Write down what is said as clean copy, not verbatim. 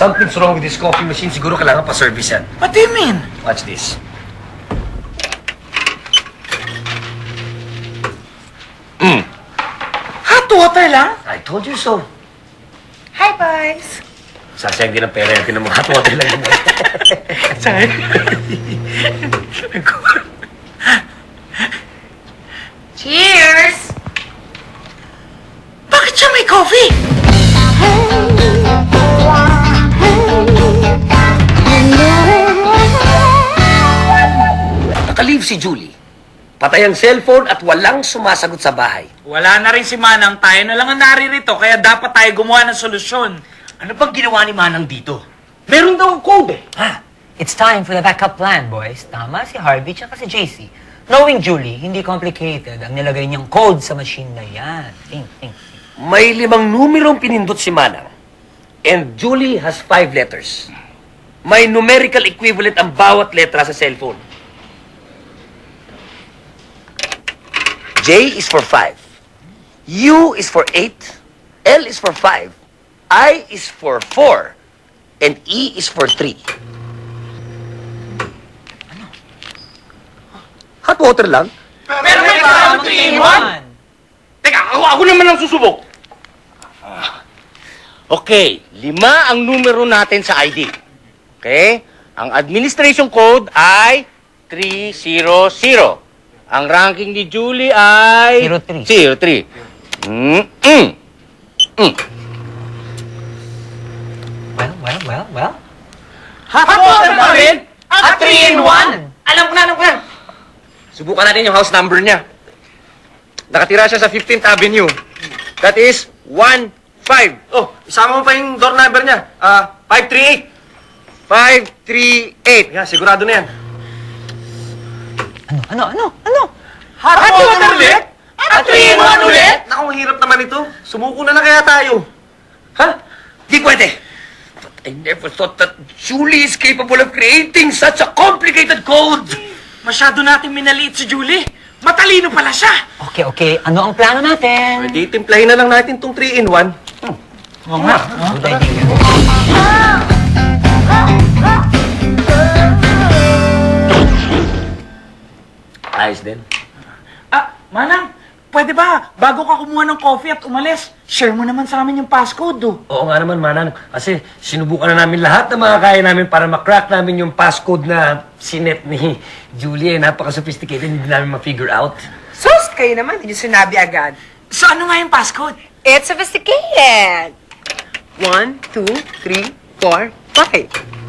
Something's wrong with this coffee machine. Siguro kailangan pa-service yan. What do you mean? Watch this. Hot water lang? I told you so. Hi, boys. Sasayang din ang pera yan. Tinan mo, hot water lang yun. Sorry. Cheers! Bakit siya may coffee? Nakalive si Julie. Patay ang cellphone at walang sumasagot sa bahay. Wala na rin si Manang. Tayo na lang ang naririto, kaya dapat tayo gumawa ng solusyon. Ano bang ginawa ni Manang dito? Meron daw ang code eh. Ah, it's time for the backup plan, boys. Tama si Harvey tsaka si JC. Knowing Julie, hindi complicated ang nilagay niyang code sa machine na yan. Think. May 5 numerong pinindot si Manang. And Julie has 5 letters. May numerical equivalent ang bawat letra sa cellphone. J is for 5. U is for 8. L is for 5. I is for 4. And E is for 3. Ano? Hot water lang? Pero may kasama 3-in-1! Teka, ako naman ang susubok. Okay, 5 ang numero natin sa ID. Okay? Ang administration code ay 300. Ang ranking ni Julie ay 03. 03. Well. Hot water pa rin? At 3-in-1! Alam ko na. Subukan natin yung house number niya. Nakatira siya sa 15th Avenue. That is 15. Oh, isama mo pa yung door number niya. 538. 538. Yan, sigurado na yan. Ano? Hot water ulit? At 3-in-1 ulit? Naku, ang hirap naman ito. Sumuko na lang kaya tayo. Ha? Di pwede. But I never thought that Julie is capable of creating such a complicated code. Masyado natin minaliit si Julie. Matalino pala siya. Okay. Ano ang plano natin? Pwede timplahin na lang natin itong 3-in-1. Oo nga. Good idea. Ayos din. Manang, pwede ba, bago ka kumuha ng coffee at umalis, share mo naman sa amin yung passcode, do. Oo nga naman, Manang. Kasi sinubukan na namin lahat ng mga kaya namin para makrack namin yung passcode na sinet ni Julie. Napaka-sophisticated, hindi namin ma-figure out. Sus, kayo naman, hindi nyo sinabi agad. So ano nga yung passcode? It's sophisticated. 1, 2, 3, 4, 5.